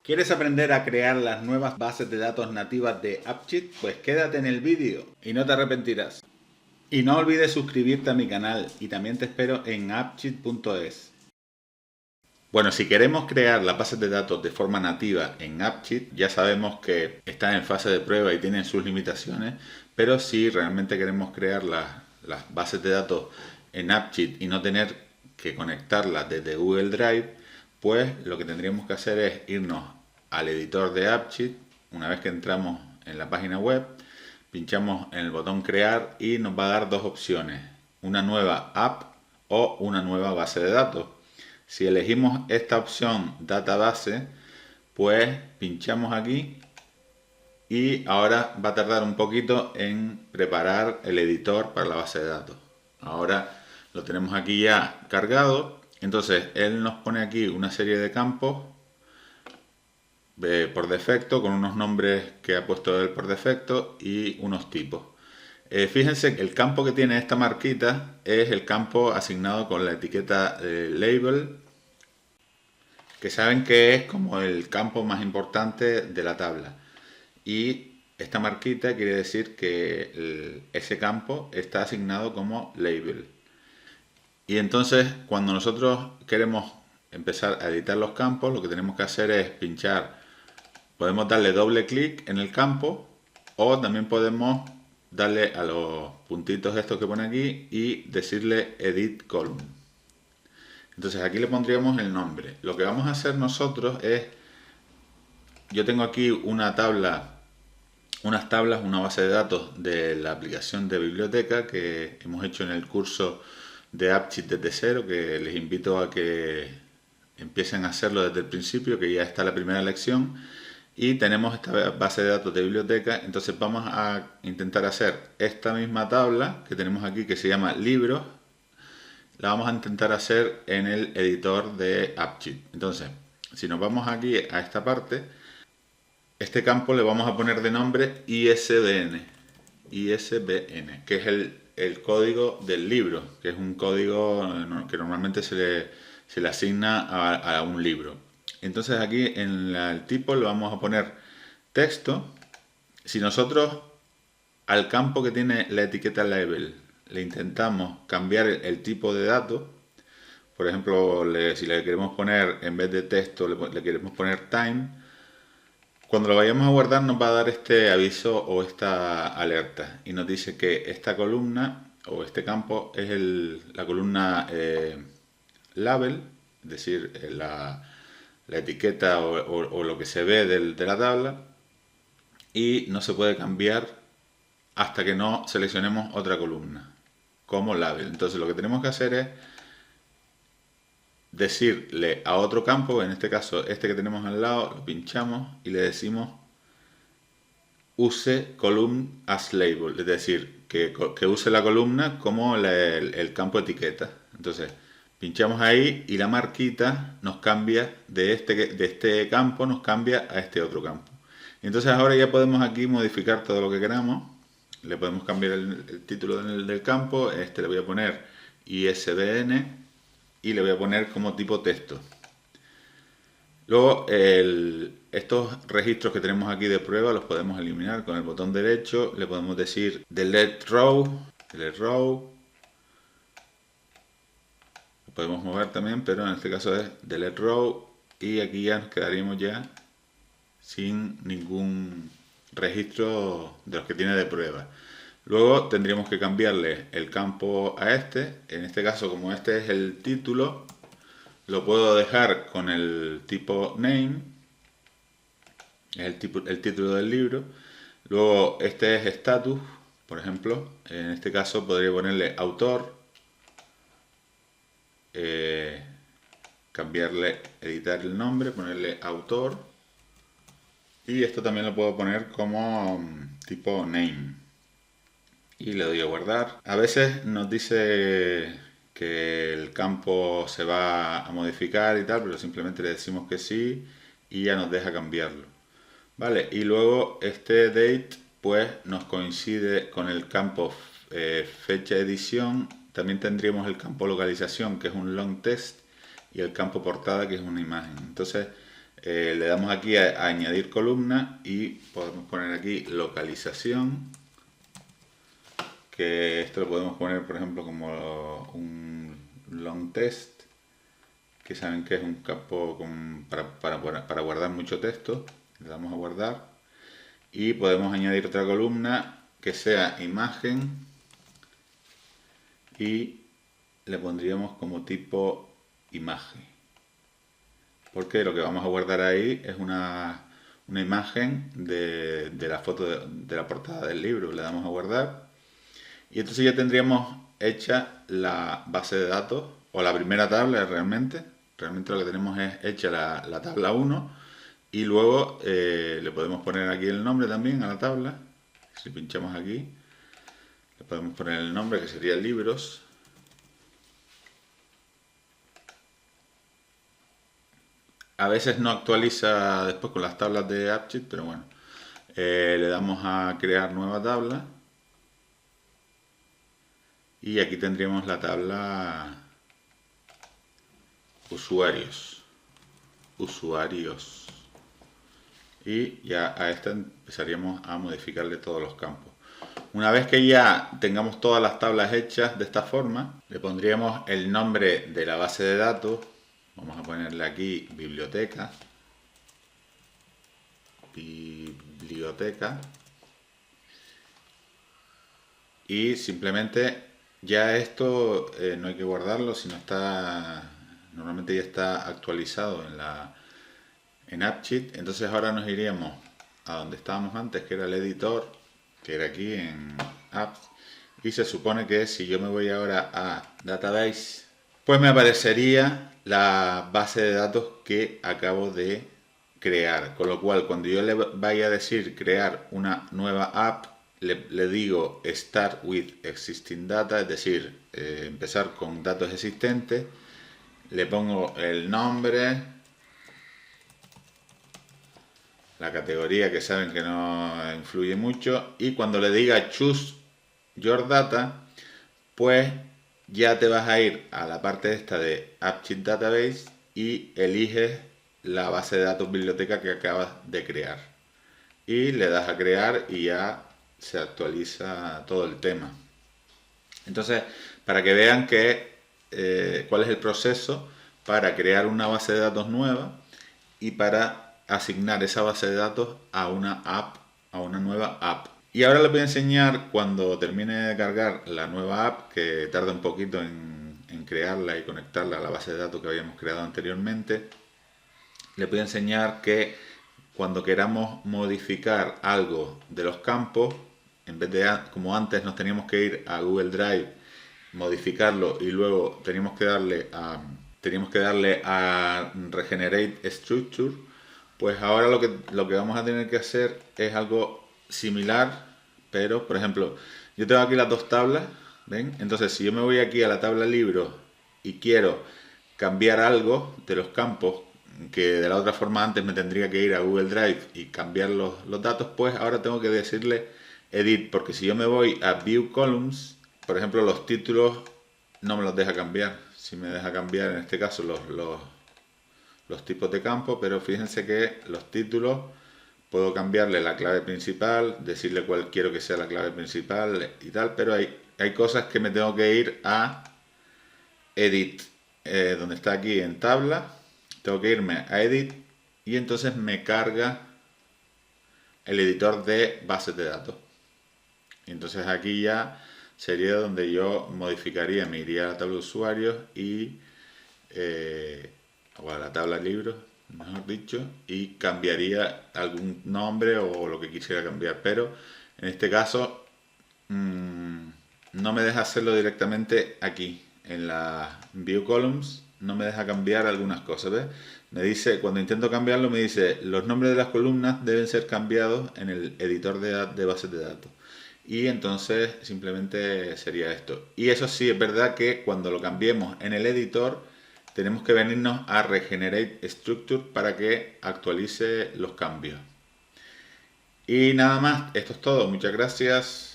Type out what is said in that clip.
¿Quieres aprender a crear las nuevas bases de datos nativas de AppCheat? Pues quédate en el vídeo y no te arrepentirás. Y no olvides suscribirte a mi canal y también te espero en appcheat.es. Bueno, si queremos crear las bases de datos de forma nativa en AppCheat, ya sabemos que están en fase de prueba y tienen sus limitaciones, pero si realmente queremos crear las bases de datos en AppCheat y no tener que conectarlas desde Google Drive, pues lo que tendríamos que hacer es irnos al editor de AppCheat. Una vez que entramos en la página web, pinchamos en el botón crear y nos va a dar dos opciones: una nueva app o una nueva base de datos. Si elegimos esta opción database, pues pinchamos aquí y ahora va a tardar un poquito en preparar el editor para la base de datos. Ahora lo tenemos aquí ya cargado. Entonces él nos pone aquí una serie de campos por defecto, con unos nombres que ha puesto él por defecto y unos tipos. Fíjense que el campo que tiene esta marquita es el campo asignado con la etiqueta label, que saben que es como el campo más importante de la tabla. Y esta marquita quiere decir que ese campo está asignado como label. Y entonces, cuando nosotros queremos empezar a editar los campos, lo que tenemos que hacer es pinchar. Podemos darle doble clic en el campo o también podemos darle a los puntitos estos que pone aquí y decirle Edit Column. Entonces aquí le pondríamos el nombre. Lo que vamos a hacer nosotros es, yo tengo aquí una tabla, una base de datos de la aplicación de biblioteca que hemos hecho en el curso de AppCheat desde cero, que les invito a que empiecen a hacerlo desde el principio, que ya está la primera lección. Y tenemos esta base de datos de biblioteca. Entonces vamos a intentar hacer esta misma tabla que tenemos aquí, que se llama libros. La vamos a intentar hacer en el editor de AppCheat. Entonces, si nos vamos aquí a esta parte, este campo le vamos a poner de nombre ISBN, que es el código del libro, que es un código que normalmente se le asigna a un libro. Entonces aquí en el tipo le vamos a poner texto. Si nosotros al campo que tiene la etiqueta label le intentamos cambiar el tipo de datos, por ejemplo, si le queremos poner, en vez de texto, le queremos poner time, cuando lo vayamos a guardar nos va a dar este aviso o esta alerta y nos dice que esta columna o este campo es la columna label, es decir, la etiqueta o lo que se ve de la tabla, y no se puede cambiar hasta que no seleccionemos otra columna como label. Entonces lo que tenemos que hacer es decirle a otro campo, en este caso este que tenemos al lado, lo pinchamos y le decimos use column as label, es decir, que use la columna como el campo etiqueta. Entonces pinchamos ahí y la marquita nos cambia de este campo, nos cambia a este otro campo. Entonces ahora ya podemos aquí modificar todo lo que queramos. Le podemos cambiar el título del campo. Le voy a poner ISBN y le voy a poner como tipo texto. Luego estos registros que tenemos aquí de prueba los podemos eliminar con el botón derecho. Le podemos decir delete row. Lo podemos mover también, pero en este caso es delete row y aquí ya nos quedaríamos ya sin ningún registro de los que tiene de prueba. Luego tendríamos que cambiarle el campo a este. En este caso, como este es el título, lo puedo dejar con el tipo name, es el título del libro. Luego este es status, por ejemplo. En este caso podría ponerle autor, cambiarle, editar el nombre, ponerle autor. Y esto también lo puedo poner como tipo name. Y le doy a guardar. A veces nos dice que el campo se va a modificar y tal, pero simplemente le decimos que sí y ya nos deja cambiarlo. Vale, y luego este date pues nos coincide con el campo fecha edición. También tendríamos el campo localización, que es un long text, y el campo portada, que es una imagen. Entonces Le damos aquí a añadir columna y podemos poner aquí localización, que esto lo podemos poner por ejemplo como un long test, que saben que es un campo para guardar mucho texto. Le damos a guardar y podemos añadir otra columna que sea imagen y le pondríamos como tipo imagen, porque lo que vamos a guardar ahí es una imagen de la foto de la portada del libro. Le damos a guardar y entonces ya tendríamos hecha la base de datos o la primera tabla realmente. Realmente lo que tenemos es hecha la tabla 1 y luego le podemos poner aquí el nombre también a la tabla. Si pinchamos aquí le podemos poner el nombre, que sería libros. A veces no actualiza después con las tablas de AppSheet, pero bueno. Le damos a crear nueva tabla. Y aquí tendríamos la tabla usuarios. Y ya a esta empezaríamos a modificarle todos los campos. Una vez que ya tengamos todas las tablas hechas de esta forma, le pondríamos el nombre de la base de datos. Vamos a ponerle aquí biblioteca. Y simplemente ya esto no hay que guardarlo, sino normalmente ya está actualizado en AppSheet. Entonces ahora nos iríamos a donde estábamos antes, que era el editor, que era aquí en Apps. Y se supone que si yo me voy ahora a Database, pues me aparecería la base de datos que acabo de crear. Con lo cual, cuando yo le vaya a decir crear una nueva app, le digo Start with Existing Data, es decir, empezar con datos existentes. Le pongo el nombre, la categoría, que saben que no influye mucho, y cuando le diga Choose Your Data, pues ya te vas a ir a la parte esta de AppSheet Database y eliges la base de datos biblioteca que acabas de crear. Y le das a crear y ya se actualiza todo el tema. Entonces, para que vean cuál es el proceso para crear una base de datos nueva y para asignar esa base de datos a una app, a una nueva app. Y ahora les voy a enseñar, cuando termine de cargar la nueva app, que tarda un poquito en crearla y conectarla a la base de datos que habíamos creado anteriormente, les voy a enseñar que cuando queramos modificar algo de los campos, en vez de, como antes, nos teníamos que ir a Google Drive, modificarlo y luego teníamos que darle a Regenerate Structure, pues ahora lo que vamos a tener que hacer es algo similar, pero por ejemplo, yo tengo aquí las dos tablas, ¿ven? Entonces, si yo me voy aquí a la tabla libros y quiero cambiar algo de los campos, que de la otra forma antes me tendría que ir a Google Drive y cambiar los datos, pues ahora tengo que decirle Edit, porque si yo me voy a View Columns, por ejemplo, los títulos no me los deja cambiar. Si me deja cambiar en este caso los tipos de campo, pero fíjense que los títulos puedo cambiarle la clave principal, decirle cuál quiero que sea la clave principal y tal, pero hay cosas que me tengo que ir a Edit, donde está aquí en tabla, tengo que irme a Edit y entonces me carga el editor de bases de datos. Y entonces aquí ya sería donde yo modificaría, me iría a la tabla de usuarios o a la tabla libros, mejor dicho, y cambiaría algún nombre o lo que quisiera cambiar, pero en este caso no me deja hacerlo directamente aquí en la View Columns, no me deja cambiar algunas cosas, ¿ves? Me dice, cuando intento cambiarlo, me dice los nombres de las columnas deben ser cambiados en el editor de bases de datos. Y entonces simplemente sería esto. Y eso sí, es verdad que cuando lo cambiemos en el editor, tenemos que venirnos a Regenerate Structure para que actualice los cambios. Y nada más, esto es todo. Muchas gracias.